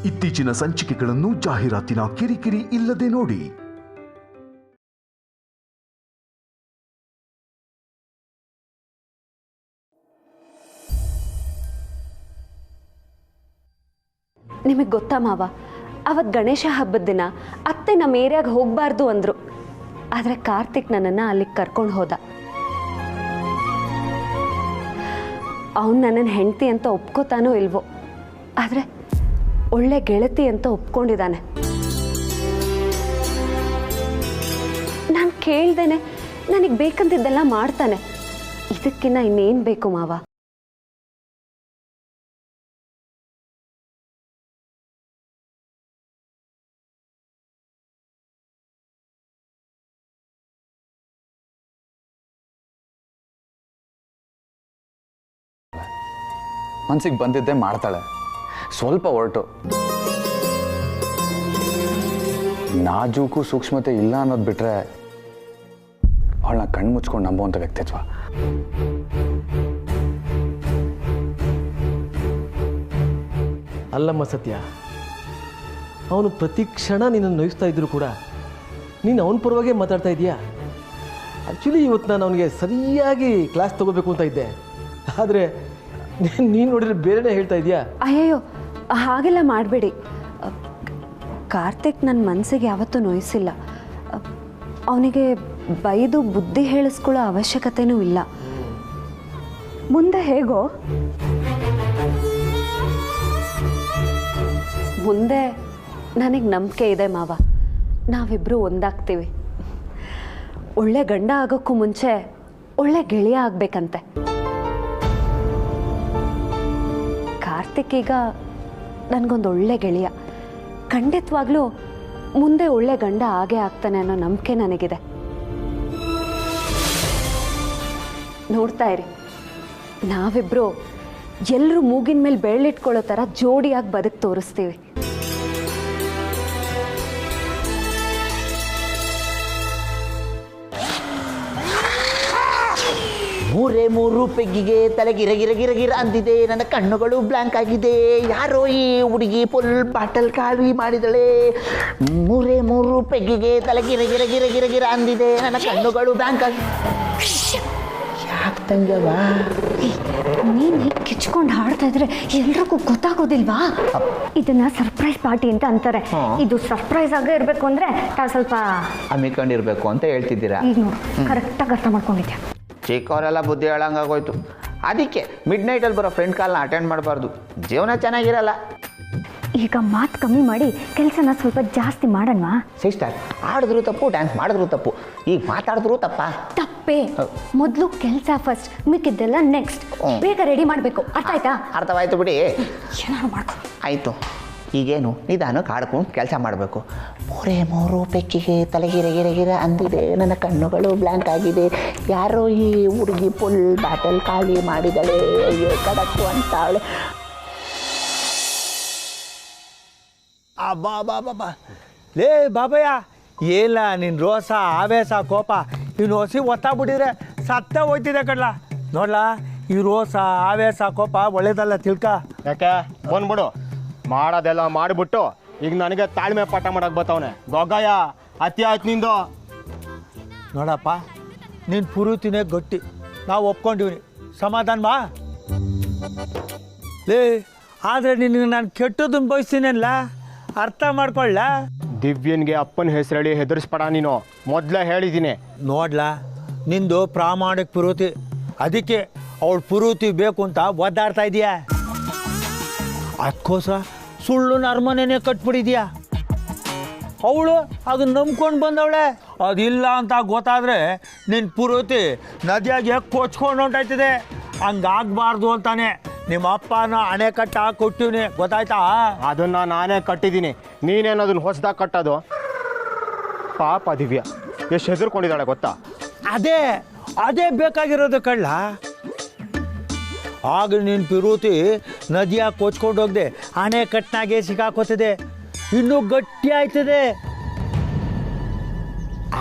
ಇತ್ತೀಚಿನ ಸಂಚಿಕೆಗಳನ್ನು ಜಾಹೀರಾತಿನ ಕಿರಿಕಿರಿ ಇಲ್ಲದೆ ನೋಡಿ. ನಿಮಗೆ ಗೊತ್ತಾ ಮಾವ, ಅವತ್ತು ಗಣೇಶ ಹಬ್ಬದ ದಿನ ಅತ್ತೆ ನಮ್ಮ ಏರಿಯಾಗೆ ಹೋಗಬಾರ್ದು ಅಂದರು. ಆದರೆ ಕಾರ್ತಿಕ್ ನನ್ನನ್ನು ಅಲ್ಲಿಗೆ ಕರ್ಕೊಂಡು ಹೋದ. ಅವನು ನನ್ನನ್ನು ಹೆಂಡತಿ ಅಂತ ಒಪ್ಕೋತಾನೋ ಇಲ್ವೋ, ಆದರೆ ಒಳ್ಳೆ ಗೆಳತಿ ಅಂತ ಒಪ್ಕೊಂಡಿದ್ದಾನೆ. ನಾನು ಕೇಳ್ದೇನೆ ನನಗೆ ಬೇಕಂತಿದ್ದೆಲ್ಲ ಮಾಡ್ತಾನೆ. ಇದಕ್ಕಿನ್ನ ಇನ್ನೇನು ಬೇಕು ಮಾವ? ಮನ್ಸಿಗೆ ಬಂದಿದ್ದೆ ಮಾಡ್ತಾಳೆ, ಸ್ವಲ್ಪ ಹೊರಟು. ನಾಜೂಕು ಸೂಕ್ಷ್ಮತೆ ಇಲ್ಲ ಅನ್ನೋದು ಬಿಟ್ರೆ ಅವಳನ್ನ ಕಣ್ಣು ಮುಚ್ಕೊಂಡು ನಂಬುವಂಥ ವ್ಯಕ್ತಿತ್ವ. ಅಲ್ಲಮ್ಮ ಸತ್ಯ, ಅವನು ಪ್ರತಿ ಕ್ಷಣ ನಿನ್ನನ್ನು ನೋಯಿಸ್ತಾ ಇದ್ರು ಕೂಡ ನೀನು ಅವನ ಪರವಾಗೇ ಮಾತಾಡ್ತಾ ಇದೀಯಾ. ಆ್ಯಕ್ಚುಲಿ ಇವತ್ತು ನಾನು ಅವನಿಗೆ ಸರಿಯಾಗಿ ಕ್ಲಾಸ್ ತಗೋಬೇಕು ಅಂತ ಇದ್ದೆ, ಆದರೆ ನೀನು ನೋಡಿದ್ರೆ ಬೇರೆನೇ ಹೇಳ್ತಾ ಇದೆಯಾ. ಅಯ್ಯಯ್ಯೋ, ಹಾಗೆಲ್ಲ ಮಾಡಬೇಡಿ. ಕಾರ್ತಿಕ್ ನನ್ನ ಮನಸ್ಸಿಗೆ ಯಾವತ್ತೂ ನೋಯಿಸಿಲ್ಲ. ಅವನಿಗೆ ಬೈದು ಬುದ್ಧಿ ಹೇಳಿಸ್ಕೊಳ್ಳೋ ಅವಶ್ಯಕತೆನೂ ಇಲ್ಲ. ಮುಂದೆ ಹೇಗೋ ಮುಂದೆ ನನಗೆ ನಂಬಿಕೆ ಇದೆ ಮಾವ. ನಾವಿಬ್ಬರು ಒಂದಾಗ್ತೀವಿ. ಒಳ್ಳೆ ಗಂಡ ಆಗೋಕ್ಕೂ ಮುಂಚೆ ಒಳ್ಳೆ ಗೆಳೆಯ ಆಗಬೇಕಂತೆ. ಕಾರ್ತಿಕ್ ಈಗ ನನಗೊಂದು ಒಳ್ಳೆ ಗೆಳೆಯ. ಖಂಡಿತವಾಗ್ಲೂ ಮುಂದೆ ಒಳ್ಳೆ ಗಂಡ ಆಗೇ ಆಗ್ತಾನೆ ಅನ್ನೋ ನಂಬಿಕೆ ನನಗಿದೆ. ನೋಡ್ತಾ ಇರಿ, ನಾವಿಬ್ರು ಎಲ್ಲರೂ ಮೂಗಿನ ಮೇಲೆ ಬೆಳ್ಳಿಟ್ಕೊಳ್ಳೋ ಥರ ಜೋಡಿಯಾಗಿ ಬದುಕು ತೋರಿಸ್ತೀವಿ. ಮೂರೇ ಮೂರು ಪೆಗ್ಗಿಗೆ ತಲೆ ಗಿರಗಿರ ಅಂದಿದೆ. ನನ್ನ ಕಣ್ಣುಗಳು ಬ್ಲ್ಯಾಂಕ್ ಆಗಿದೆ. ಯಾರೋ ಈ ಹುಡುಗಿ ಫುಲ್ ಬಾಟಲ್ ಖಾಲಿ ಮಾಡಿದಳೆ. ಮೂರೇ ಮೂರು ಪೆಗ್ಗಿಗೆ ತಲೆ ಗಿರಗಿರ ಅಂದಿದೆ. ನನ್ನ ಕಣ್ಣುಗಳು ಬ್ಲ್ಯಾಂಕ್ ಆಗಿ. ಯಾಕೆ ತಂಗವ ನೀನು ಹೀಗೆ ಕಿಚ್ಕೊಂಡು ಹಾಡ್ತಾ ಇದ್ರೆ ಎಲ್ರಿಗೂ ಗೊತ್ತಾಗೋದಿಲ್ವಾ? ಇದನ್ನ ಸರ್ಪ್ರೈಸ್ ಪಾರ್ಟಿ ಅಂತ ಅಂತಾರೆ. ಇದು ಸರ್ಪ್ರೈಸ್ ಆಗೇ ಇರಬೇಕು ಅಂದ್ರೆ ತಾವು ಸ್ವಲ್ಪ ಹಮ್ಮಿಕೊಂಡಿರ್ಬೇಕು ಅಂತ ಹೇಳ್ತಿದ್ದೀರಾ. ಈಗ ನೋಡು, ಕರೆಕ್ಟಾಗಿ ಅರ್ಥ ಮಾಡ್ಕೊಂಡಿದ್ಯಾ. ಚಿಕ್ಕವರೆಲ್ಲ ಬುದ್ಧಿ ಹೇಳಂಗಾಗೋಯ್ತು. ಅದಕ್ಕೆ ಮಿಡ್ ನೈಟಲ್ಲಿ ಬರೋ ಫ್ರೆಂಡ್ ಕಾಲ್ನ ಅಟೆಂಡ್ ಮಾಡಬಾರ್ದು. ಜೀವನ ಚೆನ್ನಾಗಿರಲ್ಲ. ಈಗ ಮಾತು ಕಮ್ಮಿ ಮಾಡಿ ಕೆಲಸನ ಸ್ವಲ್ಪ ಜಾಸ್ತಿ ಮಾಡೋಣವಾ? ಸಿಸ್ಟರ್, ಆಡಿದ್ರು ತಪ್ಪು, ಡ್ಯಾನ್ಸ್ ಮಾಡಿದ್ರು ತಪ್ಪು, ಈಗ ಮಾತಾಡಿದ್ರು ತಪ್ಪೇ. ಮೊದಲು ಕೆಲಸ ಫಸ್ಟ್, ಮಿಕ್ಕಿದ್ದೆಲ್ಲ ನೆಕ್ಸ್ಟ್. ಬೇಗ ರೆಡಿ ಮಾಡಬೇಕು. ಅರ್ಥ ಆಯ್ತಾ? ಅರ್ಥವಾಯ್ತು ಬಿಡಿ. ಏನಾದ್ರು ಮಾಡ್ಕೊ. ಆಯಿತು. ಈಗೇನು ನಿಧಾನಕ್ಕೆ ಆಡ್ಕೊಂಡು ಕೆಲಸ ಮಾಡಬೇಕು. ಮೂರೇ ಮೂರು ಪೆಕ್ಕಿಗೆ ತಲೆ ಗಿರ ಅಂದಿದೆ. ನನ್ನ ಕಣ್ಣುಗಳು ಬ್ಲ್ಯಾಂಕ್ ಆಗಿದೆ. ಯಾರೋ ಈ ಹುಡುಗಿ ಫುಲ್ ಬಾಟಲ್ ಖಾಲಿ ಮಾಡಿದಳೆ. ಅಯ್ಯೋ ಕಡಕ್ಕು ಅಂತಾವಳೆ. ಅಬ್ಬಾ ಲೇ ಬಾಬಯ್ಯ, ಏನಿಲ್ಲ ನಿನ್ನ ರೋಸ ಆವೇಶ ಕೋಪ ಇನ್ನು ಹೊಸಿ ಒತ್ತಾಗ್ಬಿಟ್ಟಿದ್ರೆ ಸತ್ತ ಹೋಯ್ತಿದೆ ಕಡ್ಲ. ನೋಡ್ಲಾ, ಈ ರೋಸ ಆವೇಶ ಕೋಪ ಒಳ್ಳೇದಲ್ಲ, ತಿಳ್ಕ. ಯಾಕೆ ಬಂದ್ಬಿಡು, ಮಾಡೋದೆಲ್ಲ ಮಾಡಿಬಿಟ್ಟು ಈಗ ನನಗೆ ತಾಳ್ಮೆ ಪಾಠ ಮಾಡಕ್ಕೆ ಬರ್ತವನೆ. ಗೊಗ್ಗಯ್ಯ, ಅತಿ ಆಯ್ತು ನಿಂದು. ನೋಡಪ್ಪ, ನಿನ್ನ ಪುರುತಿನೇ ಗಟ್ಟಿ, ನಾವು ಒಪ್ಕೊಂಡಿವ್ನಿ, ಸಮಾಧಾನ ಬಾ. ಲೇ, ಆದರೆ ನಿನಗೆ ನಾನು ಕೆಟ್ಟದನ್ನು ಬಯಸ್ತೀನಲ್ಲ, ಅರ್ಥ ಮಾಡ್ಕೊಳ್ಳ. ದಿವ್ಯನ್ಗೆ ಅಪ್ಪನ ಹೆಸರೇಳಿ ಹೆದರ್ಸ್ಬೇಡ ನೀನು, ಮೊದಲೇ ಹೇಳಿದ್ದೀನಿ. ನೋಡ್ಲಾ, ನಿಂದು ಪ್ರಾಮಾಣಿಕ ಪುರುತಿ, ಅದಕ್ಕೆ ಅವಳು ಪುರುತಿ ಬೇಕು ಅಂತ ಒದ್ದಾಡ್ತಾ ಇದೀಯ. ಅದಕ್ಕೋಸ್ಕರ ಸುಳ್ಳು ಅರಮನೆನೇ ಕಟ್ಬಿಟ್ಟಿದ್ಯಾ. ಅವಳು ಅದನ್ನ ನಂಬ್ಕೊಂಡು ಬಂದವಳೆ. ಅದಿಲ್ಲ ಅಂತ ಗೊತ್ತಾದರೆ ನಿನ್ನ ಪುರುತಿ ನದಿಯಾಗಿ ಕೊಚ್ಕೊಂಡು ಹೊಂಟಾಯ್ತದೆ. ಹಂಗಾಗಬಾರ್ದು ಅಂತಾನೆ ನಿಮ್ಮ ಅಪ್ಪನ ಅಣೆಕಟ್ಟ ಕೊಟ್ಟಿವ್ನಿ, ಗೊತ್ತಾಯ್ತಾ? ಅದನ್ನು ನಾನೇ ಕಟ್ಟಿದ್ದೀನಿ, ನೀನೇನು ಅದನ್ನು ಹೊಸದಾಗಿ ಕಟ್ಟೋದು? ಪಾಪ ದಿವ್ಯ ಎಷ್ಟು ಹೆದರ್ಕೊಂಡಿದ್ದಾಳೆ ಗೊತ್ತಾ? ಅದೇ ಬೇಕಾಗಿರೋದು ಕಳ್ಳ. ಆಗ ನಿನ್ನ ಪಿರುತಿ ನದಿಯಾಗಿ ಕೊಚ್ಕೊಂಡು ಹೋಗದೆ ಅಣೆಕಟ್ಟಿನಾಗೆ ಸಿಕ್ಕಾಕೋತದೆ, ಇನ್ನೂ ಗಟ್ಟಿ ಆಯ್ತದೆ.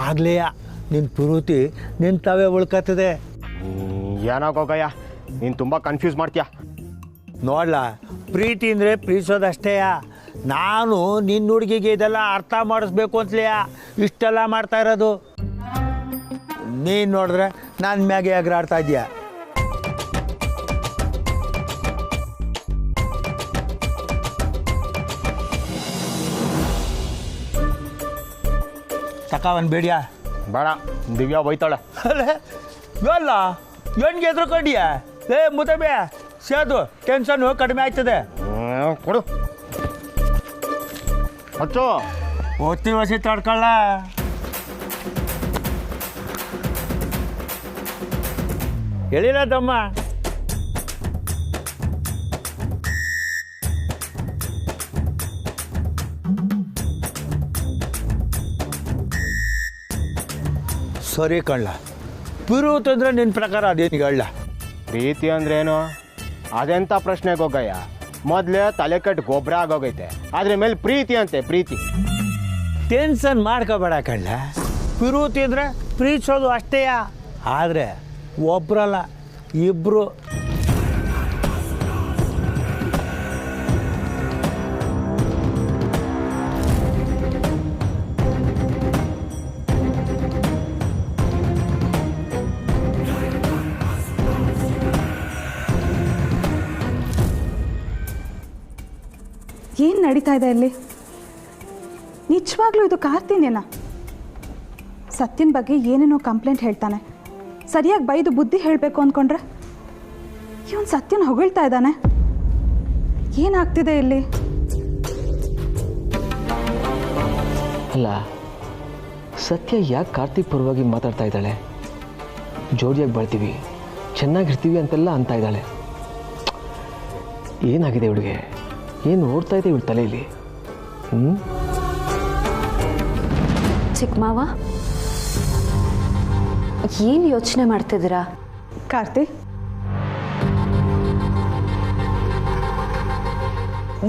ಆಗ್ಲೇ ನಿನ್ನ ಪಿರುತಿ ನಿಂತವೇ ಉಳ್ಕತ್ತದೆ. ಏನೋ ಗೊಗ್ಗಯ್ಯ, ನೀನು ತುಂಬ ಕನ್ಫ್ಯೂಸ್ ಮಾಡ್ತೀಯ. ನೋಡ್ಲಾ, ಪ್ರೀತಿ ಅಂದರೆ ಪ್ರೀತಿಸೋದಷ್ಟೇ. ನಾನು ನಿನ್ನ ಹುಡುಗಿಗೆ ಇದೆಲ್ಲ ಅರ್ಥ ಮಾಡಿಸ್ಬೇಕು ಅಂತಲೇ ಇಷ್ಟೆಲ್ಲ ಮಾಡ್ತಾ ಇರೋದು. ನೀನು ನೋಡಿದ್ರೆ ನನ್ನ ಮ್ಯಾಗೆ ಎಗರಾಡ್ತಾ ಇದೀಯ. ತಕವನ್ ಬೇಡಿಯಾ? ಬೇಡ, ದಿವ್ಯಾ ಬೈತಾಳೆ. ಅಲ್ಲ ಹೆಣ್ಗೆ ಎದ್ರುಕೊಂಡಿಯ? ಮುದಬೆ ಸೇದು ಟೆನ್ಷನ್ ಕಡಿಮೆ ಆಯ್ತದೆ. ಕೊಡು ಹಚ್ಚು. ಒತ್ತಿ ವಸಿ ತಡ್ಕೊಳ್ಳ. ಹೇಳಿಲ್ಲ ತಮ್ಮ. ಸರಿ ಕಳ್ಳ. ಪಿರುತ್ ಅಂದ್ರೆ ನಿನ್ನ ಪ್ರಕಾರ ಅದೇನಿಗೆ ಹೇಳ? ಪ್ರೀತಿ ಅಂದ್ರೇನು? ಅದೆಂಥ ಪ್ರಶ್ನೆ ಗೊಗ್ಗಯ್ಯ. ಮೊದಲೇ ತಲೆ ಕಟ್ಟು ಗೊಬ್ಬರ ಆಗೋಗೈತೆ, ಅದ್ರ ಮೇಲೆ ಪ್ರೀತಿ ಅಂತೆ. ಪ್ರೀತಿ ಟೆನ್ಷನ್ ಮಾಡ್ಕೋಬೇಡ ಕಳ್ಳ. ಪಿರುತಿ ಅಂದ್ರೆ ಪ್ರೀತಿಸೋದು ಅಷ್ಟೇಯ. ಆದರೆ ಒಬ್ರಲ್ಲ, ಇಬ್ರು. ಏನು ನಡೀತಾ ಇದೆ ಇಲ್ಲಿ? ನಿಜವಾಗ್ಲೂ ಇದು ಕಾರ್ತಿನೇನಾ? ಸತ್ಯನ ಬಗ್ಗೆ ಏನೇನೋ ಕಂಪ್ಲೇಂಟ್ ಹೇಳ್ತಾನೆ. ಸರಿಯಾಗಿ ಬೈದು ಬುದ್ಧಿ ಹೇಳಬೇಕು ಅಂದ್ಕೊಂಡ್ರೆ ಇವನು ಸತ್ಯನ ಹೊಗಳ್ತಾ ಇದ್ದಾನೆ. ಏನಾಗ್ತಿದೆ ಇಲ್ಲಿ? ಅಲ್ಲ, ಸತ್ಯ ಯಾಕೆ ಕಾರ್ತಿಕ್ ಪರವಾಗಿ ಮಾತಾಡ್ತಾ ಇದ್ದಾಳೆ? ಜೋಡಿಯಾಗಿ ಬರ್ತೀವಿ, ಚೆನ್ನಾಗಿರ್ತೀವಿ ಅಂತೆಲ್ಲ ಅಂತ ಇದ್ದಾಳೆ. ಏನಾಗಿದೆ ಇವಳಿಗೆ? ಏನು ಓಡ್ತಾ ಇದೆ ಇವಳು ತಲೆಯಲ್ಲಿ? ಚಿಕ್ಕ ಮಾವ, ಏನು ಯೋಚನೆ ಮಾಡ್ತಿದ್ದೀರಾ? ಕಾರ್ತಿ,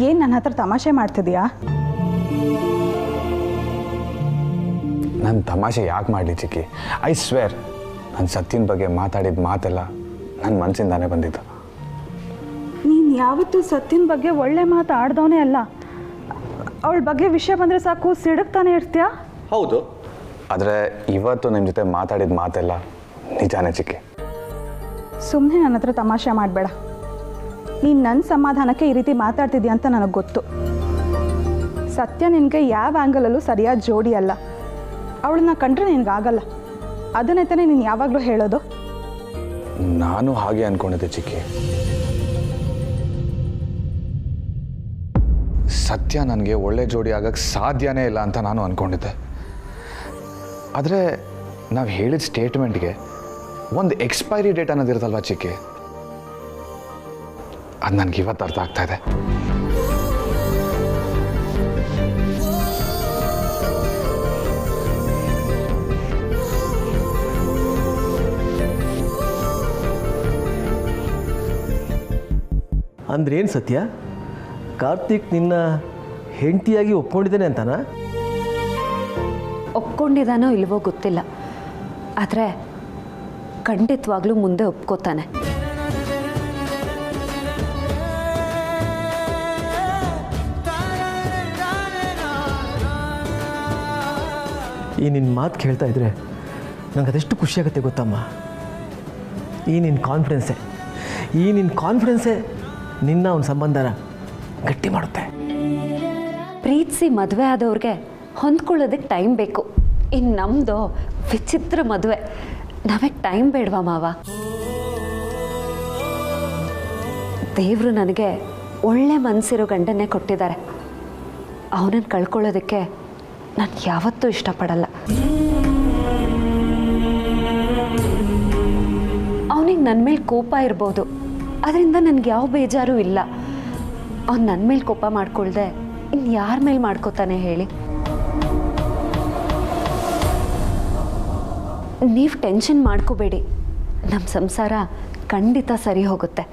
ಏನು ನನ್ನ ಹತ್ರ ತಮಾಷೆ ಮಾಡ್ತಿದ್ಯಾ? ನಾನು ತಮಾಷೆ ಯಾಕೆ ಮಾಡಲಿ ಚಿಕ್ಕಿ? ಐ ಸ್ವೇರ್, ನಾನು ಸತ್ಯನ ಬಗ್ಗೆ ಮಾತಾಡಿದ ಮಾತೆಲ್ಲ ನನ್ನ ಮನಸ್ಸಿಂದಾನೇ ಬಂದಿದ್ದು. ನೀನು ಯಾವತ್ತೂ ಸತ್ಯನ ಬಗ್ಗೆ ಒಳ್ಳೆ ಮಾತು ಆಡ್ದವನೇ ಅಲ್ಲ. ಅವಳ ಬಗ್ಗೆ ವಿಷಯ ಬಂದರೆ ಸಾಕು ಸಿಡುಕ್ತಾನೆ ಇರ್ತೀಯಾ? ಹೌದು, ಆದರೆ ಇವತ್ತು ನಿಮ್ಮ ಜೊತೆ ಮಾತಾಡಿದ ಮಾತೆಲ್ಲ ನಿಜಾನೇ ಚಿಕ್ಕಿ. ಸುಮ್ಮನೆ ನನ್ನ ಹತ್ರ ತಮಾಷೆ ಮಾಡಬೇಡ. ನೀನು ನನ್ನ ಸಮಾಧಾನಕ್ಕೆ ಈ ರೀತಿ ಮಾತಾಡ್ತಿದ್ಯಾ ಅಂತ ನನಗೆ ಗೊತ್ತು. ಸತ್ಯ ನಿನಗೆ ಯಾವ ಆ್ಯಂಗಲಲ್ಲೂ ಸರಿಯಾದ ಜೋಡಿ ಅಲ್ಲ. ಅವಳನ್ನ ಕಂಡ್ರೆ ನಿನಗಾಗಲ್ಲ. ಅದನ್ನೇ ತಾನೇ ನೀನು ಯಾವಾಗಲೂ ಹೇಳೋದು. ನಾನು ಹಾಗೆ ಅಂದ್ಕೊಂಡಿದ್ದೆ ಚಿಕ್ಕಿ. ಸತ್ಯ ನನಗೆ ಒಳ್ಳೆ ಜೋಡಿ ಆಗಕ್ಕೆ ಸಾಧ್ಯನೇ ಇಲ್ಲ ಅಂತ ನಾನು ಅಂದ್ಕೊಂಡಿದ್ದೆ. ಆದರೆ ನಾವು ಹೇಳಿದ ಸ್ಟೇಟ್ಮೆಂಟ್ಗೆ ಒಂದು ಎಕ್ಸ್ಪೈರಿ ಡೇಟ್ ಅನ್ನೋದಿರುತ್ತಲ್ವ ಚಿಕ್ಕಿ, ಅದು ನನಗೆ ಇವತ್ತು ಅರ್ಥ ಆಗ್ತಾ ಇದೆ. ಅಂದ್ರೇನು ಸತ್ಯ? ಕಾರ್ತಿಕ್ ನಿನ್ನ ಹೆಂಡತಿಯಾಗಿ ಒಪ್ಕೊಂಡಿದ್ದಾನೆ ಅಂತಾನಾ? ಒಪ್ಕೊಂಡಿದ್ದಾನೋ ಇಲ್ವೋ ಗೊತ್ತಿಲ್ಲ, ಆದರೆ ಖಂಡಿತವಾಗ್ಲೂ ಮುಂದೆ ಒಪ್ಕೋತಾನೆ. ಈ ನಿನ್ನ ಮಾತು ಕೇಳ್ತಾ ಇದ್ರೆ ನಂಗೆ ಅದೆಷ್ಟು ಖುಷಿಯಾಗುತ್ತೆ ಗೊತ್ತಮ್ಮ. ಈ ನಿನ್ನ ಕಾನ್ಫಿಡೆನ್ಸೇ ನಿನ್ನ ಅವನ ಸಂಬಂಧನ ಗಟ್ಟಿ ಮಾಡುತ್ತೆ. ಪ್ರೀತಿಸಿ ಮದುವೆ ಆದವ್ರಿಗೆ ಹೊಂದ್ಕೊಳ್ಳೋದಕ್ಕೆ ಟೈಮ್ ಬೇಕು. ಇನ್ನು ನಮ್ಮದು ವಿಚಿತ್ರ ಮದುವೆ, ನಾವಕ್ಕೆ ಟೈಮ್ ಬೇಡವಾ ಮಾವ? ದೇವರು ನನಗೆ ಒಳ್ಳೆ ಮನಸ್ಸಿರೋ ಗಂಡನ್ನೇ ಕೊಟ್ಟಿದ್ದಾರೆ. ಅವನನ್ನು ಕಳ್ಕೊಳ್ಳೋದಕ್ಕೆ ನಾನು ಯಾವತ್ತೂ ಇಷ್ಟಪಡಲ್ಲ. ಅವನಿಗೆ ನನ್ನ ಮೇಲೆ ಕೋಪ ಇರ್ಬೋದು, ಅದರಿಂದ ನನಗೆ ಯಾವ ಬೇಜಾರೂ ಇಲ್ಲ. ಅವ್ನು ನನ್ನ ಮೇಲೆ ಕೋಪ ಮಾಡ್ಕೊಳ್ದೆ ಇನ್ನು ಯಾರ ಮೇಲೆ ಮಾಡ್ಕೋತಾನೆ ಹೇಳಿ? ನೀವು ಟೆನ್ಷನ್ ಮಾಡ್ಕೋಬೇಡಿ, ನಮ್ಮ ಸಂಸಾರ ಖಂಡಿತ ಸರಿ ಹೋಗುತ್ತೆ.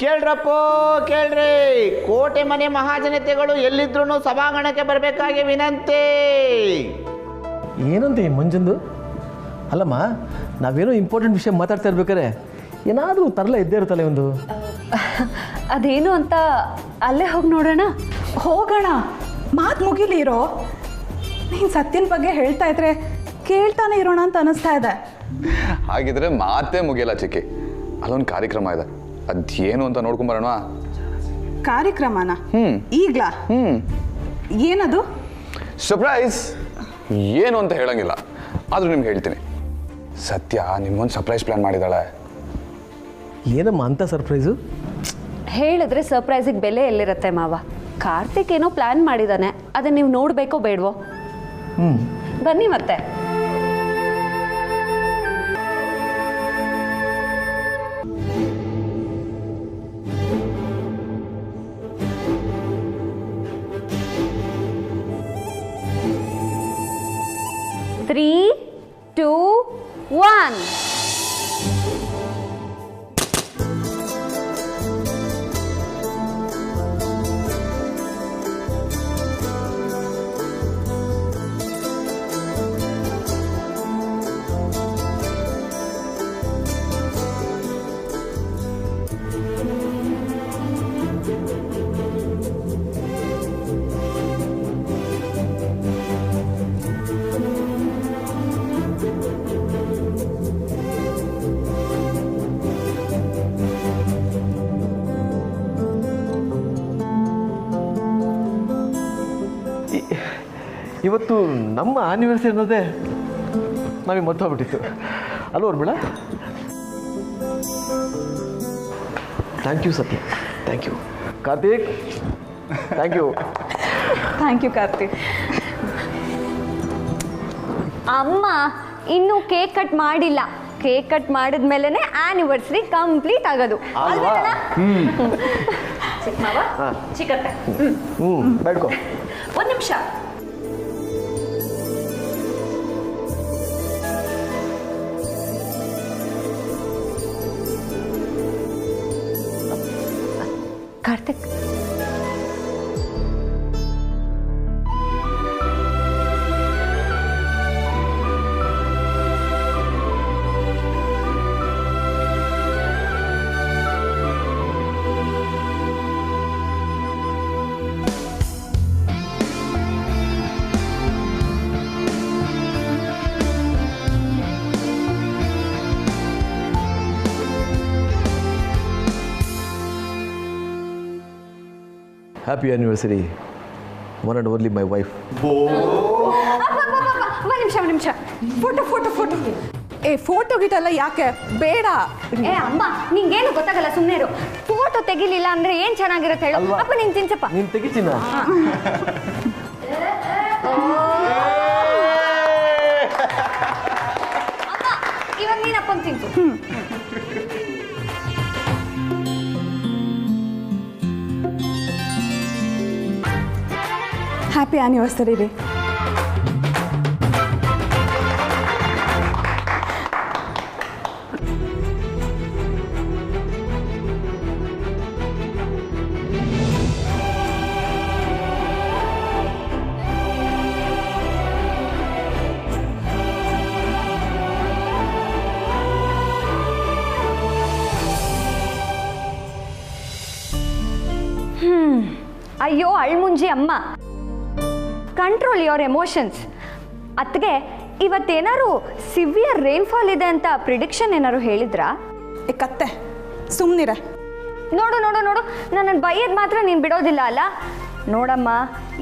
ಕೇಳ್ರಪ್ಪೋ ಕೇಳ್ರಿ, ಕೋಟೆ ಮನೆ ಮಹಾಜನತೆಗಳು ಎಲ್ಲಿದ್ರು ಸಭಾಂಗಣಕ್ಕೆ ಬರಬೇಕಾಗಿ ವಿನಂತಿ. ಏನಂತ ಈ ಮಂಜಂದು? ಅಲ್ಲಮ್ಮ, ನಾವೇನೋ ಇಂಪಾರ್ಟೆಂಟ್ ವಿಷಯ ಮಾತಾಡ್ತಾ ಇರ್ಬೇಕಾರೆ ಏನಾದರೂ ತರಲೆ ಇದ್ದೇ ಇರುತ್ತಲ್ಲ ಒಂದು. ಅದೇನು ಅಂತ ಅಲ್ಲೇ ಹೋಗಿ ನೋಡೋಣ. ಹೋಗೋಣ, ಮಾತು ಮುಗಿಲಿರೋ. ನೀನು ಸತ್ಯನ ಬಗ್ಗೆ ಹೇಳ್ತಾ ಇದ್ರೆ ಕೇಳ್ತಾನೆ ಇರೋಣ ಅಂತ ಅನಿಸ್ತಾ ಇದೆ. ಹಾಗಿದ್ರೆ ಮಾತೇ ಮುಗಿಯಲ್ಲ ಚಿಕ್ಕಿ. ಅಲ್ಲೊಂದು ಕಾರ್ಯಕ್ರಮ ಇದೆ, ಅದೇನು ಅಂತ ನೋಡ್ಕೊಂಬರೋಣ. ಕಾರ್ಯಕ್ರಮನ? ಈಗ್ಲಾ? ಏನದು? ಸರ್ಪ್ರೈಸ್. ಏನು ಅಂತ ಹೇಳಂಗಿಲ್ಲ, ಆದ್ರೂ ನಿಮ್ಗೆ ಹೇಳ್ತೀನಿ. ಸತ್ಯ ನಿಮ್ಗೊಂದು ಸರ್ಪ್ರೈಸ್ ಪ್ಲಾನ್ ಮಾಡಿದಾಳೆ. ಏನಮ್ಮ ಅಂತ ಸರ್ಪ್ರೈಸು? ಹೇಳಿದ್ರೆ ಸರ್ಪ್ರೈಸಿಗೆ ಬೆಲೆ ಎಲ್ಲಿರುತ್ತೆ ಮಾವ. ಕಾರ್ತಿಕ್ ಏನೋ ಪ್ಲಾನ್ ಮಾಡಿದ್ದಾನೆ, ಅದನ್ನ ನೀವು ನೋಡಬೇಕೋ ಬೇಡವೋ? ಬನ್ನಿ ಮತ್ತೆ. Three, 2, 1. ಇವತ್ತು ನಮ್ಮ ಆನಿವರ್ಸರಿ ಅನ್ನೋದೇ ನಮಗೆ ಮರ್ತೋಗ್ಬಿಟ್ಟಿತ್ತು ಅಲ್ವ ಬೇಡ. Thank you Satya, thank you. Karthik, thank you. Thank you Karthik. ಅಮ್ಮ ಇನ್ನೂ ಕೇಕ್ ಕಟ್ ಮಾಡಿಲ್ಲ. ಕೇಕ್ ಕಟ್ ಮಾಡಿದ್ಮೇಲೆ ಆನಿವರ್ಸರಿ ಕಂಪ್ಲೀಟ್ ಆಗೋದು. ಚಿಕ್ಕತ್ತೆ ಬೇಡ್ಕೊ. ಒಂದು ನಿಮಿಷ. Karthik, happy anniversary one and only my wife. ಒಂದು ನಿಮಿಷ. Photo photo photo. ಫೋಟೋ ಗಿಟೆಲ್ಲ ಯಾಕೆ ಬೇಡ. ಅಮ್ಮ ನಿಂಗೇನು ಗೊತ್ತಾಗಲ್ಲ, ಸುಮ್ಮನೆ ಇರು. ಫೋಟೋ ತೆಗಿಲಿಲ್ಲ ಅಂದ್ರೆ ಏನ್ ಚೆನ್ನಾಗಿರುತ್ತೆ ಹೇಳು. ಅಪ್ಪ ನೀನ್ ತಿನ್ಸಪ್ಪ. ನೀನು ತೆಗಿತೀನ. ಇವಾಗ ನೀನ್ ಅಪ್ಪಂಗೆ ತಿನ್ಸು. ಹ್ಯಾಪಿ ಆ್ಯನಿವರ್ಸರಿ ರೀ. ಅಯ್ಯೋ ಅಳ್ಮುಂಜಿ ಅಮ್ಮ, ಕಂಟ್ರೋಲ್ ಯುವರ್ ಎಮೋಷನ್ಸ್. ಅತ್ಗೆ ಇವತ್ತೇನಾದ್ರು ಸಿವಿಯರ್ ರೈನ್ಫಾಲ್ ಇದೆ ಅಂತ ಪ್ರಿಡಿಕ್ಷನ್ ಏನಾದ್ರು ಹೇಳಿದ್ರಾ? ಕತ್ತೆ ಸುಮ್ಮನಿರ. ನೋಡು ನೋಡು ನೋಡು, ನನ್ನನ್ನು ಬೈಯೋದು ಮಾತ್ರ ನೀನು ಬಿಡೋದಿಲ್ಲ ಅಲ್ಲ. ನೋಡಮ್ಮ,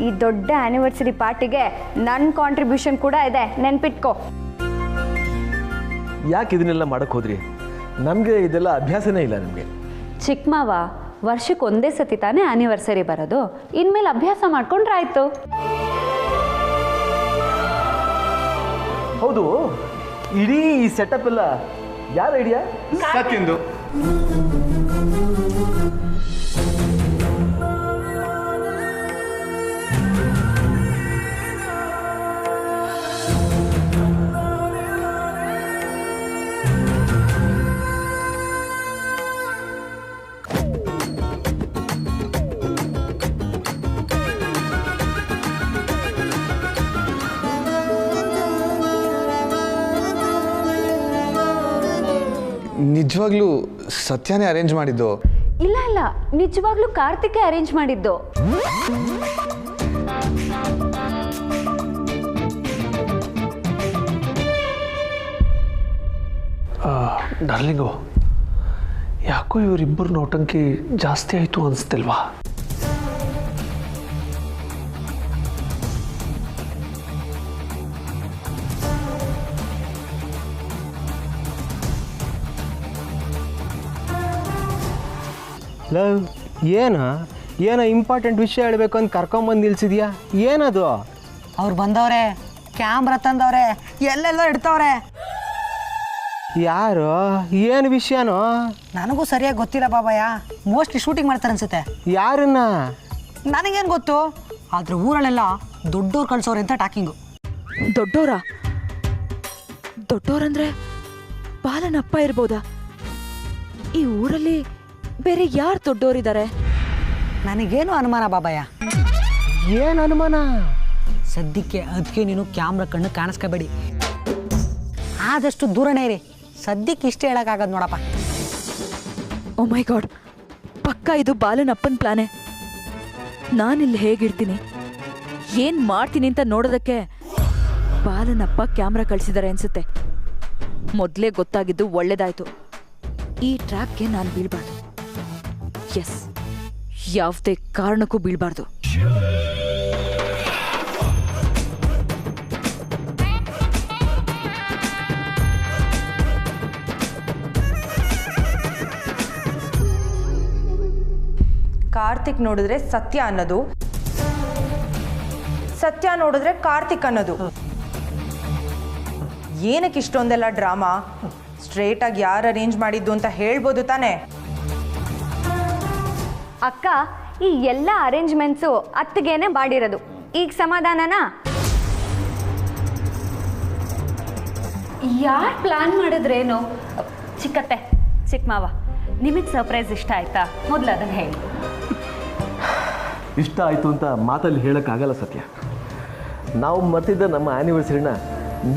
ಈ ದೊಡ್ಡ ಆ್ಯನಿವರ್ಸರಿ ಪಾರ್ಟಿಗೆ ನನ್ನ ಕಾಂಟ್ರಿಬ್ಯೂಷನ್ ಕೂಡ ಇದೆ, ನೆನ್ಪಿಟ್ಕೋ. ಯಾಕೆ ಇದನ್ನೆಲ್ಲ ಮಾಡಕ್ಕೆ ಹೋದ್ರಿ? ನಮಗೆ ಇದೆಲ್ಲ ಅಭ್ಯಾಸನೇ ಇಲ್ಲ. ನಿಮಗೆ ಚಿಕ್ಕ ಮಾವ, ವರ್ಷಕ್ಕೆ ಒಂದೇ ಸತಿ ತಾನೇ ಆನಿವರ್ಸರಿ ಬರೋದು. ಇನ್ಮೇಲೆ ಅಭ್ಯಾಸ ಮಾಡ್ಕೊಂಡ್ರೆ ಆಯ್ತು. ಹೌದು, ಇಡೀ ಈ ಸೆಟಪ್ ಎಲ್ಲ ಯಾರ ಐಡಿಯಾ? ಸತ್ಯಂದು. ನಿಜವಾಗ್ಲೂ ಸತ್ಯನೇ ಅರೇಂಜ್ ಮಾಡಿದ್ದು? ಇಲ್ಲ ಇಲ್ಲ, ನಿಜವಾಗ್ಲೂ ಕಾರ್ತಿಕೇ ಅರೇಂಜ್ ಮಾಡಿದ್ದು. ಡಾರ್ಲಿಂಗು, ಯಾಕೋ ಇವರಿಬ್ಬರು ನೋಟಂಕಿ ಜಾಸ್ತಿ ಆಯಿತು ಅನಿಸ್ತಿಲ್ವಾ? ಏನೋ ಇಂಪಾರ್ಟೆಂಟ್ ವಿಷಯ ಹೇಳಬೇಕು ಅಂತ ಕರ್ಕೊಂಬಂದು ನಿಲ್ಸಿದ್ಯಾ? ಏನದು? ಅವ್ರು ಬಂದವ್ರೆ, ಕ್ಯಾಮ್ರಾ ತಂದವ್ರೆ, ಎಲ್ಲೆಲ್ಲ ಇಡ್ತವ್ರೆ. ಯಾರು? ಏನು ವಿಷಯನೋ? ನನಗೂ ಸರಿಯಾಗಿ ಗೊತ್ತಿಲ್ಲ ಬಾಬಾಯ. ಮೋಸ್ಟ್ಲಿ ಶೂಟಿಂಗ್ ಮಾಡ್ತಾರೆ ಅನ್ಸುತ್ತೆ. ಯಾರನ್ನ? ನನಗೇನು ಗೊತ್ತು, ಆದ್ರೆ ಊರಲ್ಲೆಲ್ಲ ದೊಡ್ಡವ್ರು ಕಳ್ಸೋರೆ ಅಂತ ಟಾಕಿಂಗು. ದೊಡ್ಡೋರಂದ್ರೆ ಬಾಲನಪ್ಪ ಇರ್ಬೋದಾ? ಈ ಊರಲ್ಲಿ ಬೇರೆ ಯಾರು ದೊಡ್ಡೋರಿದ್ದಾರೆ? ನನಗೇನು ಅನುಮಾನ ಬಾಬಾಯ. ಏನು ಅನುಮಾನ? ಸದ್ಯಕ್ಕೆ ಅದಕ್ಕೆ ನೀನು ಕ್ಯಾಮ್ರಾ ಕಣ್ಣು ಕಾಣಿಸ್ಕೋಬೇಡಿ, ಆದಷ್ಟು ದೂರನೇ ಇರಿ. ಸದ್ಯಕ್ಕೆ ಇಷ್ಟೇ ಹೇಳೋಕ್ಕಾಗದು ನೋಡಪ್ಪ. ಓ ಮೈ ಗಾಡ್, ಪಕ್ಕ ಇದು ಬಾಲನಪ್ಪನ ಪ್ಲಾನೆ. ನಾನಿಲ್ಲಿ ಹೇಗಿರ್ತೀನಿ, ಏನು ಮಾಡ್ತೀನಿ ಅಂತ ನೋಡೋದಕ್ಕೆ ಬಾಲನಪ್ಪ ಕ್ಯಾಮ್ರಾ ಕಳಿಸಿದ್ದಾರೆ ಅನ್ಸುತ್ತೆ. ಮೊದಲೇ ಗೊತ್ತಾಗಿದ್ದು ಒಳ್ಳೇದಾಯ್ತು. ಈ ಟ್ರ್ಯಾಕ್ಗೆ ನಾನು ಬೀಳ್ಬಾರ್ದು. ಎಸ್, ಯಾವುದೇ ಕಾರಣಕ್ಕೂ ಬೀಳ್ಬಾರ್ದು. ಕಾರ್ತಿಕ್ ನೋಡಿದ್ರೆ ಸತ್ಯ ಅನ್ನೋದು, ಸತ್ಯ ನೋಡಿದ್ರೆ ಕಾರ್ತಿಕ್ ಅನ್ನೋದು. ಏನಕ್ಕೆ ಇಷ್ಟೊಂದೆಲ್ಲ ಡ್ರಾಮಾ? ಸ್ಟ್ರೇಟಾಗಿ ಯಾರು ಅರೇಂಜ್ ಮಾಡಿದ್ದು ಅಂತ ಹೇಳ್ಬೋದು ತಾನೆ? ಅಕ್ಕ, ಈ ಎಲ್ಲ ಅರೇಂಜ್ಮೆಂಟ್ಸು ಅತ್ತಿಗೆನೆ ಮಾಡಿರೋದು. ಈಗ ಸಮಾಧಾನನಾ? ಯಾರು ಪ್ಲಾನ್ ಮಾಡಿದ್ರೇನು? ಚಿಕ್ಕತ್ತೆ, ಚಿಕ್ಕ ಮಾವ, ನಿಮಗೆ ಸರ್ಪ್ರೈಸ್ ಇಷ್ಟ ಆಯ್ತಾ? ಮೊದಲು ಅದನ್ನು ಹೇಳಿ. ಇಷ್ಟ ಆಯಿತು ಅಂತ ಮಾತಲ್ಲಿ ಹೇಳೋಕ್ಕಾಗಲ್ಲ ಸತ್ಯ. ನಾವು ಮರ್ತಿದ್ದ ನಮ್ಮ ಆ್ಯನಿವರ್ಸರಿನ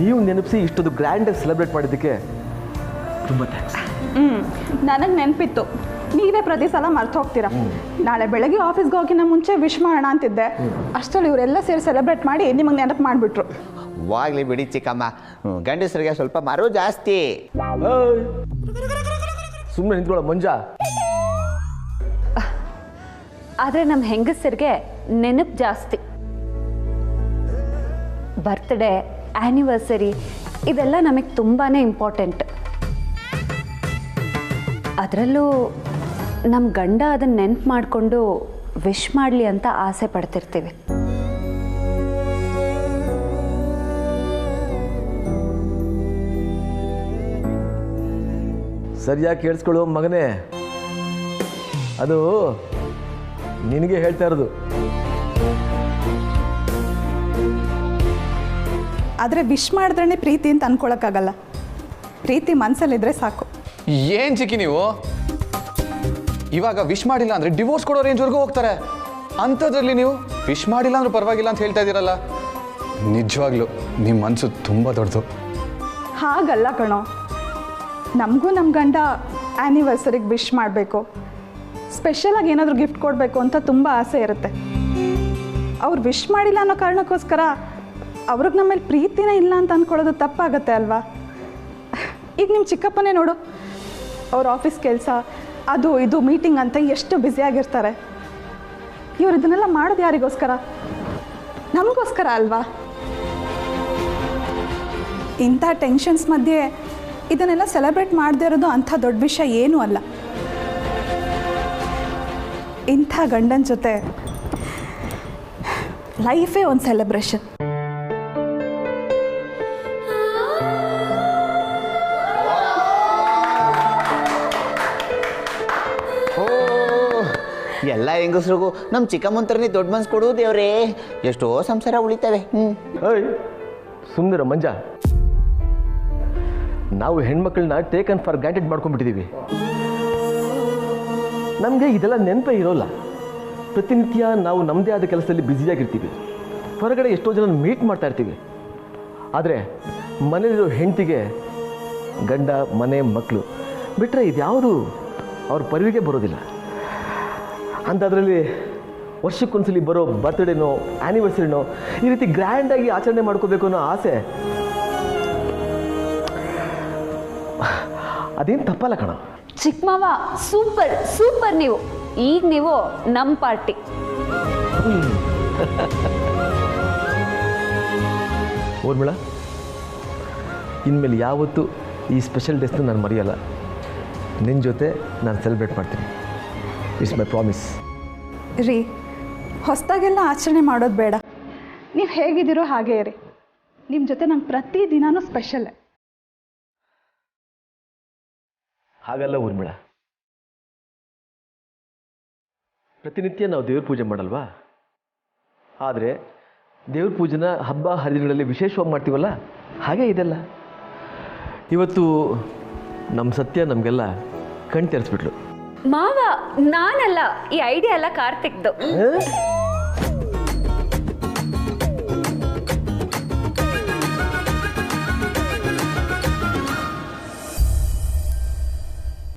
ನೀವು ನೆನಪಿಸಿ ಇಷ್ಟೊಂದು ಗ್ರ್ಯಾಂಡಾಗಿ ಸೆಲೆಬ್ರೇಟ್ ಮಾಡಿದ್ದಕ್ಕೆ ತುಂಬ ಥ್ಯಾಂಕ್ಸ್. ನನಗೆ ನೆನಪಿತ್ತು, ನೀವೇ ಪ್ರತಿ ಸಲ ಮರ್ತು ಹೋಗ್ತೀರಾ. ನಾಳೆ ಬೆಳಗ್ಗೆ ಆಫೀಸ್ಗೆ ಹೋಗಿನ ಮುಂಚೆ ವಿಶ್ ಮಾಡೋಣ ಅಂತಿದ್ದೆ. ಅಷ್ಟರಲ್ಲಿ ಇವರೆಲ್ಲ ಸೇರಿ ಸೆಲೆಬ್ರೇಟ್ ಮಾಡಿ ನಿಮಗೆ ನೆನಪು ಮಾಡಿಬಿಟ್ರು. ವಾಗ್ಲಿ ಬಿಡಿ ಚಿಕ್ಕಮ್ಮ, ಗಂಡಸರಿಗೆ ಸ್ವಲ್ಪ ಮರು ಜಾಸ್ತಿ. ಸುಮ್ಮನೆ ನಿಂತ್ಕೊಳ್ಳೋ ಮಂಜ. ಆದರೆ ನಮ್ಮ ಹೆಂಗಸರಿಗೆ ನೆನಪು ಜಾಸ್ತಿ. ಬರ್ತ್ಡೇ, ಆ್ಯನಿವರ್ಸರಿ ಇದೆಲ್ಲ ನಮಗೆ ತುಂಬಾ ಇಂಪಾರ್ಟೆಂಟ್. ಅದರಲ್ಲೂ ನಮ್ಮ ಗಂಡ ಅದನ್ನು ನೆನಪು ಮಾಡಿಕೊಂಡು ವಿಶ್ ಮಾಡಲಿ ಅಂತ ಆಸೆ ಪಡ್ತಿರ್ತೀವಿ. ಸರಿಯಾಗಿ ಕೇಳಿಸ್ಕೊಳ್ಳೋ ಮಗನೇ, ಅದು ನಿನಗೆ ಹೇಳ್ತಾ ಇರೋದು. ಆದರೆ ವಿಶ್ ಮಾಡಿದ್ರೇ ಪ್ರೀತಿ ಅಂತ ಅನ್ಕೊಳಕ್ಕಾಗಲ್ಲ. ಪ್ರೀತಿ ಮನಸ್ಸಲ್ಲಿದ್ರೆ ಸಾಕು. ಏನು ಚಿಕ್ಕಿ ನೀವು ಇವಾಗ ವಿಶ್ ಮಾಡಿಲ್ಲ ಅಂದರೆ ಡಿವೋರ್ಸ್ ಕೊಡೋ ರೇಂಜ್ವರೆಗೂ ಹೋಗ್ತಾರೆ. ಅಂಥದ್ರಲ್ಲಿ ನೀವು ವಿಶ್ ಮಾಡಿಲ್ಲ ಅಂದ್ರೂ ಪರವಾಗಿಲ್ಲ ಅಂತ ಹೇಳ್ತಾ ಇದ್ದೀರಲ್ಲ. ನಿಜವಾಗ್ಲೂ ನಿಮ್ಮ ಮನಸ್ಸು ತುಂಬ ದೊಡ್ಡದು. ಹಾಗಲ್ಲ ಕಣೋ, ನಮಗೂ ನಮ್ಮ ಗಂಡ ಆ್ಯನಿವರ್ಸರಿಗೆ ವಿಶ್ ಮಾಡಬೇಕು, ಸ್ಪೆಷಲಾಗಿ ಏನಾದರೂ ಗಿಫ್ಟ್ ಕೊಡಬೇಕು ಅಂತ ತುಂಬ ಆಸೆ ಇರುತ್ತೆ. ಅವ್ರು ವಿಶ್ ಮಾಡಿಲ್ಲ ಅನ್ನೋ ಕಾರಣಕ್ಕೋಸ್ಕರ ಅವ್ರಿಗೆ ನಮ್ಮ ಮೇಲೆ ಪ್ರೀತಿನೇ ಇಲ್ಲ ಅಂತ ಅಂದ್ಕೊಳ್ಳೋದು ತಪ್ಪಾಗತ್ತೆ ಅಲ್ವಾ? ಈಗ ನಿಮ್ಮ ಚಿಕ್ಕಪ್ಪನೇ ನೋಡು, ಅವ್ರ ಆಫೀಸ್ ಕೆಲಸ, ಅದು ಇದು ಮೀಟಿಂಗ್ ಅಂತ ಎಷ್ಟು ಬ್ಯುಸಿಯಾಗಿರ್ತಾರೆ. ಇವ್ರು ಇದನ್ನೆಲ್ಲ ಮಾಡೋದು ಯಾರಿಗೋಸ್ಕರ? ನಮಗೋಸ್ಕರ ಅಲ್ವಾ? ಇಂಥ ಟೆನ್ಷನ್ಸ್ ಮಧ್ಯೆ ಇದನ್ನೆಲ್ಲ ಸೆಲೆಬ್ರೇಟ್ ಮಾಡದೇ ಇರೋದು ಅಂಥ ದೊಡ್ಡ ವಿಷಯ ಏನೂ ಅಲ್ಲ. ಇಂಥ ಗಂಡನ ಜೊತೆ ಲೈಫೇ ಒಂದು ಸೆಲೆಬ್ರೇಷನ್. ಎಲ್ಲ ಹೆಂಗಸ್ರಿಗೂ ನಮ್ಮ ಚಿಕ್ಕಮ್ಮಂತರನೇ ದೊಡ್ಡ ಮನ್ಸು ಕೊಡು ದೇವ್ರೇ, ಎಷ್ಟೋ ಸಂಸಾರ ಉಳಿತವೆ. ಏಯ್ ಸುಮ್ಮನಿರ ಮಂಜ. ನಾವು ಹೆಣ್ಮಕ್ಳನ್ನ ಟೇಕನ್ ಫಾರ್ ಗ್ರಾಂಟೆಡ್ ಮಾಡ್ಕೊಂಡ್ಬಿಟ್ಟಿದ್ದೀವಿ. ನಮಗೆ ಇದೆಲ್ಲ ನೆನಪೇ ಇರೋಲ್ಲ. ಪ್ರತಿನಿತ್ಯ ನಾವು ನಮ್ಮದೇ ಆದ ಕೆಲಸದಲ್ಲಿ ಬ್ಯುಸಿಯಾಗಿರ್ತೀವಿ, ಹೊರಗಡೆ ಎಷ್ಟೋ ಜನ ಮೀಟ್ ಮಾಡ್ತಾ ಇರ್ತೀವಿ. ಆದರೆ ಮನೆಯಲ್ಲಿರೋ ಹೆಂಡತಿಗೆ ಗಂಡ, ಮನೆ, ಮಕ್ಕಳು ಬಿಟ್ಟರೆ ಇದ್ಯಾವುದು ಅವ್ರ ಪರಿವಿಗೆ ಬರೋದಿಲ್ಲ. ಅಂಥದ್ರಲ್ಲಿ ವರ್ಷಕ್ಕೊಂದ್ಸಲಿ ಬರೋ ಬರ್ತ್ಡೇನೋ ಆ್ಯನಿವರ್ಸರಿನೋ ಈ ರೀತಿ ಗ್ರ್ಯಾಂಡಾಗಿ ಆಚರಣೆ ಮಾಡ್ಕೋಬೇಕು ಅನ್ನೋ ಆಸೆ ಅದೇನು ತಪ್ಪಲ್ಲ ಕಣ. ಚಿಕ್ಕ ಮಾವ ಸೂಪರ್ ಸೂಪರ್. ನೀವು ಈಗ ನೀವು ನಮ್ಮ ಪಾರ್ಟಿ. ಊರ್ಮಿಳ, ಇನ್ಮೇಲೆ ಯಾವತ್ತೂ ಈ ಸ್ಪೆಷಲ್ ಡೇಸ್ನ ನಾನು ಮರೆಯಲ್ಲ. ನಿನ್ನ ಜೊತೆ ನಾನು ಸೆಲೆಬ್ರೇಟ್ ಮಾಡ್ತೀನಿ. It's my promise. ರೀ, ಹೊಸದಾಗೆಲ್ಲ ಆಚರಣೆ ಮಾಡೋದು ಬೇಡ. ನೀವು ಹೇಗಿದ್ದೀರೋ ಹಾಗೇ ಇರಿ. ನಿಮ್ಮ ಜೊತೆ ನಂಗೆ ಪ್ರತಿ ದಿನಾನೂ ಸ್ಪೆಷಲ್ಲೇ. ಹಾಗಲ್ಲ ಊರ್ಮಿಳ, ಪ್ರತಿನಿತ್ಯ ನಾವು ದೇವ್ರ ಪೂಜೆ ಮಾಡಲ್ವಾ? ಆದರೆ ದೇವ್ರ ಪೂಜೆನ ಹಬ್ಬ ಹರಿದಿನಗಳಲ್ಲಿ ವಿಶೇಷವಾಗಿ ಮಾಡ್ತೀವಲ್ಲ, ಹಾಗೇ ಇದೆಲ್ಲ. ಇವತ್ತು ನಮ್ಮ ಸತ್ಯ ನಮಗೆಲ್ಲ ಕಣ್ ತೆರೆಸ್ಬಿಟ್ಲು. ಮಾವ, ನಾನಲ್ಲ, ಈ ಐಡಿಯಾ ಎಲ್ಲ ಕಾರ್ತಿಕ್ದು.